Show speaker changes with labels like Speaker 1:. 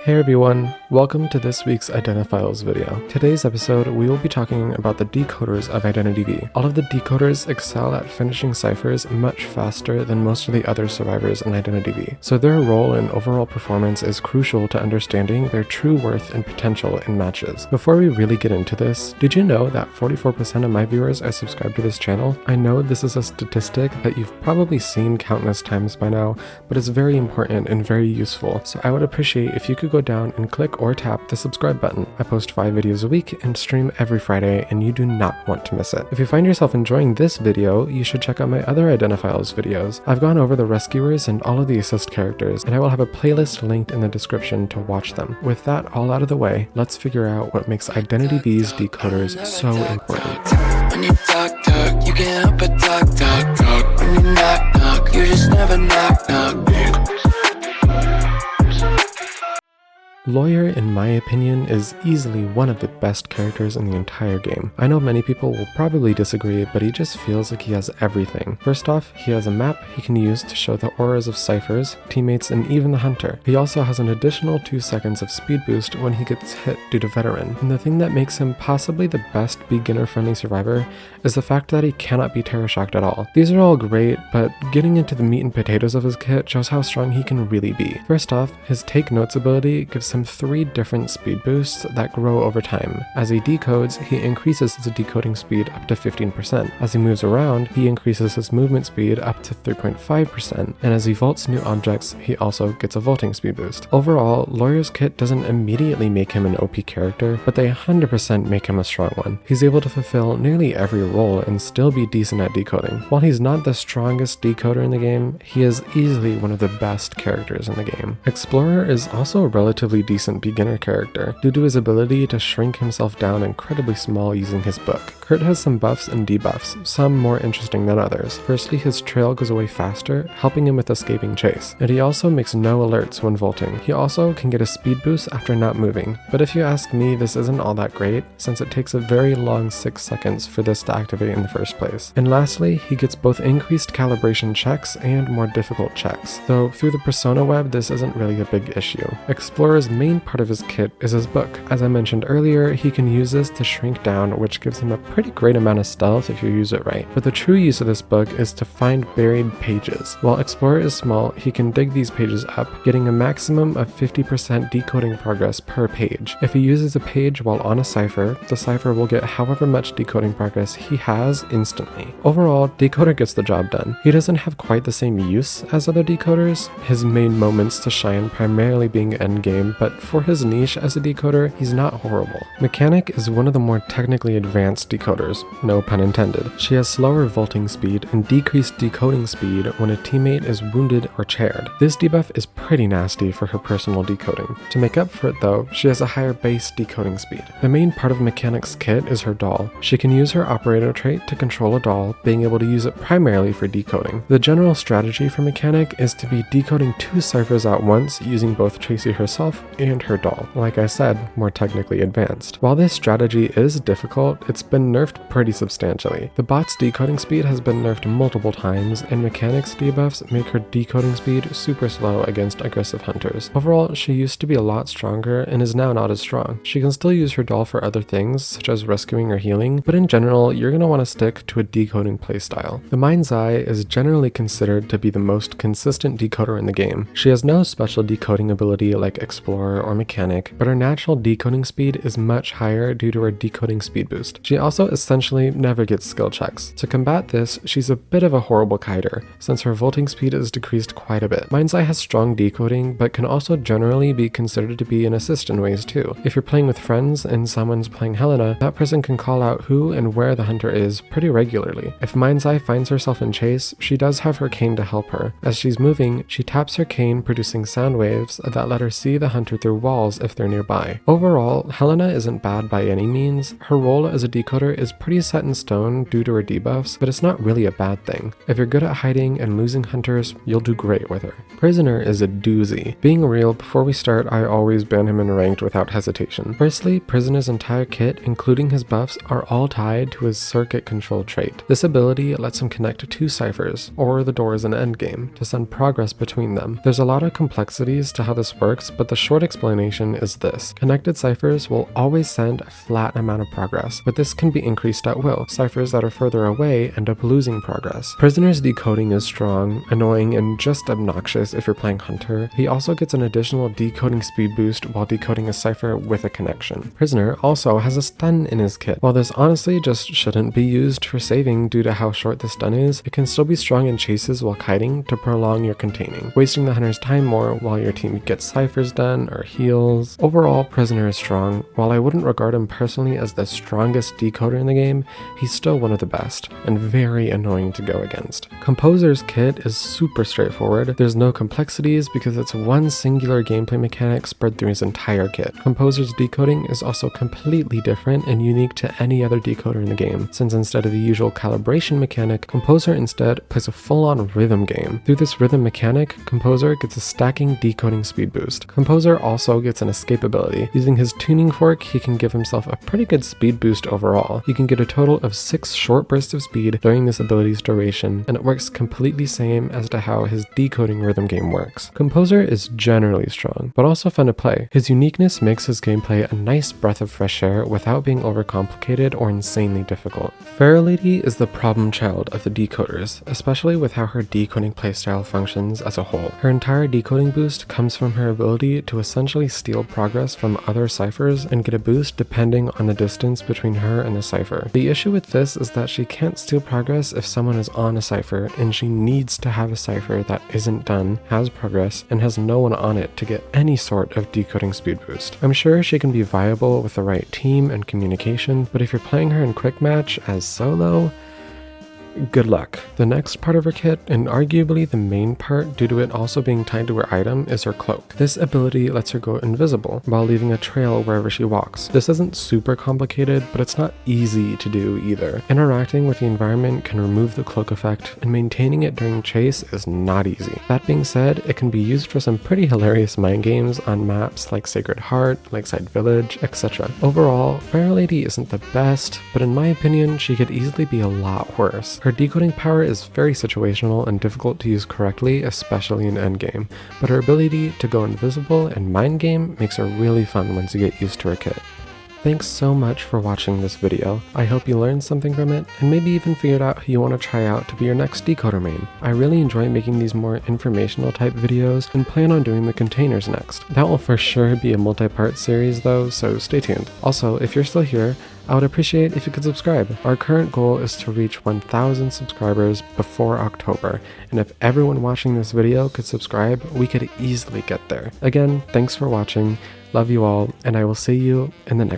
Speaker 1: Hey everyone, welcome to this week's Identifiles video. Today's episode, we will be talking about the decoders of IdentityV. All of the decoders excel at finishing ciphers much faster than most of the other survivors in IdentityV, so their role in overall performance is crucial to understanding their true worth and potential in matches. Before we really get into this, did you know that 44% of my viewers are subscribed to this channel? I know this is a statistic that you've probably seen countless times by now, but it's very important and very useful, so I would appreciate if you could go down and click or tap the subscribe button. I post 5 videos a week and stream every Friday, and you do not want to miss it. If you find yourself enjoying this video, you should check out my other Identifiles videos. I've gone over the rescuers and all of the assist characters, and I will have a playlist linked in the description to watch them. With that all out of the way, let's figure out what makes IdentityV's decoders so important.
Speaker 2: When you talk, you can't help but talk. When you knock, you just never knock.
Speaker 1: Lawyer, in my opinion, is easily one of the best characters in the entire game. I know many people will probably disagree, but he just feels like he has everything. First off, he has a map he can use to show the auras of ciphers, teammates, and even the hunter. He also has an additional 2 seconds of speed boost when he gets hit due to veteran. And the thing that makes him possibly the best beginner-friendly survivor is the fact that he cannot be terror shocked at all. These are all great, but getting into the meat and potatoes of his kit shows how strong he can really be. First off, his take notes ability gives him 3 different speed boosts that grow over time. As he decodes, he increases his decoding speed up to 15%. As he moves around, he increases his movement speed up to 3.5%, and as he vaults new objects, he also gets a vaulting speed boost. Overall, Laurio's kit doesn't immediately make him an OP character, but they 100% make him a strong one. He's able to fulfill nearly every role and still be decent at decoding. While he's not the strongest decoder in the game, he is easily one of the best characters in the game. Explorer is also a relatively decent beginner character due to his ability to shrink himself down incredibly small using his book. Kurt has some buffs and debuffs, some more interesting than others. Firstly, his trail goes away faster, helping him with escaping chase, and he also makes no alerts when vaulting. He also can get a speed boost after not moving, but if you ask me, this isn't all that great since it takes a very long 6 seconds for this to activate in the first place. And lastly, he gets both increased calibration checks and more difficult checks, though through the persona web this isn't really a big issue. Explorer's main part of his kit is his book. As I mentioned earlier, he can use this to shrink down, which gives him a pretty great amount of stealth if you use it right. But the true use of this book is to find buried pages. While Explorer is small, he can dig these pages up, getting a maximum of 50% decoding progress per page. If he uses a page while on a cipher, the cipher will get however much decoding progress he has instantly. Overall, Decoder gets the job done. He doesn't have quite the same use as other decoders, his main moments to shine primarily being endgame, but for his niche as a decoder, he's not horrible. Mechanic is one of the more technically advanced decoders, no pun intended. She has slower vaulting speed and decreased decoding speed when a teammate is wounded or chaired. This debuff is pretty nasty for her personal decoding. To make up for it though, she has a higher base decoding speed. The main part of Mechanic's kit is her doll. She can use her operator trait to control a doll, being able to use it primarily for decoding. The general strategy for Mechanic is to be decoding 2 ciphers at once using both Tracy herself and her doll. Like I said, more technically advanced. While this strategy is difficult, it's been nerfed pretty substantially. The bot's decoding speed has been nerfed multiple times, and Mechanic's debuffs make her decoding speed super slow against aggressive hunters. Overall, she used to be a lot stronger and is now not as strong. She can still use her doll for other things, such as rescuing or healing, but in general, you're going to want to stick to a decoding playstyle. The Mind's Eye is generally considered to be the most consistent decoder in the game. She has no special decoding ability like Explorer or Mechanic, but her natural decoding speed is much higher due to her decoding speed boost. She also essentially never gets skill checks. To combat this, she's a bit of a horrible kiter, since her vaulting speed is decreased quite a bit. Mind's Eye has strong decoding, but can also generally be considered to be an assist in ways too. If you're playing with friends and someone's playing Helena, that person can call out who and where the hunter is pretty regularly. If Mind's Eye finds herself in chase, she does have her cane to help her. As she's moving, she taps her cane, producing sound waves that let her see the hunter through walls if they're nearby. Overall, Helena isn't bad by any means. Her role as a decoder is pretty set in stone due to her debuffs, but it's not really a bad thing. If you're good at hiding and losing hunters, you'll do great with her. Prisoner is a doozy. Being real, before we start, I always ban him in ranked without hesitation. Firstly, Prisoner's entire kit, including his buffs, are all tied to his circuit control trait. This ability lets him connect 2 ciphers, or the doors in endgame, to send progress between them. There's a lot of complexities to how this works, but the short short explanation is this. Connected ciphers will always send a flat amount of progress, but this can be increased at will. Ciphers that are further away end up losing progress. Prisoner's decoding is strong, annoying, and just obnoxious if you're playing Hunter. He also gets an additional decoding speed boost while decoding a cipher with a connection. Prisoner also has a stun in his kit. While this honestly just shouldn't be used for saving due to how short the stun is, it can still be strong in chases while kiting to prolong your containing, wasting the hunter's time more while your team gets ciphers done or heals. Overall, Prisoner is strong. While I wouldn't regard him personally as the strongest decoder in the game, he's still one of the best, and very annoying to go against. Composer's kit is super straightforward. There's no complexities because it's one singular gameplay mechanic spread through his entire kit. Composer's decoding is also completely different and unique to any other decoder in the game, since instead of the usual calibration mechanic, Composer instead plays a full-on rhythm game. Through this rhythm mechanic, Composer gets a stacking decoding speed boost. Composer also gets an escape ability. Using his tuning fork, he can give himself a pretty good speed boost overall. He can get a total of 6 short bursts of speed during this ability's duration, and it works completely same as to how his decoding rhythm game works. Composer is generally strong, but also fun to play. His uniqueness makes his gameplay a nice breath of fresh air without being overcomplicated or insanely difficult. Fair Lady is the problem child of the decoders, especially with how her decoding playstyle functions as a whole. Her entire decoding boost comes from her ability to essentially steal progress from other ciphers and get a boost depending on the distance between her and the cipher. The issue with this is that she can't steal progress if someone is on a cipher, and she needs to have a cipher that isn't done, has progress, and has no one on it to get any sort of decoding speed boost. I'm sure she can be viable with the right team and communication, but if you're playing her in quick match as solo, good luck. The next part of her kit, and arguably the main part due to it also being tied to her item, is her cloak. This ability lets her go invisible while leaving a trail wherever she walks. This isn't super complicated, but it's not easy to do either. Interacting with the environment can remove the cloak effect, and maintaining it during chase is not easy. That being said, it can be used for some pretty hilarious mind games on maps like Sacred Heart, Lakeside Village, etc. Overall, Fair Lady isn't the best, but in my opinion, she could easily be a lot worse. Her decoding power is very situational and difficult to use correctly, especially in endgame, but her ability to go invisible and mind game makes her really fun once you get used to her kit. Thanks so much for watching this video. I hope you learned something from it, and maybe even figured out who you want to try out to be your next decoder main. I really enjoy making these more informational type videos and plan on doing the containers next. That will for sure be a multi-part series though, so stay tuned. Also, if you're still here, I would appreciate if you could subscribe. Our current goal is to reach 1,000 subscribers before October, and if everyone watching this video could subscribe, we could easily get there. Again, thanks for watching, love you all, and I will see you in the next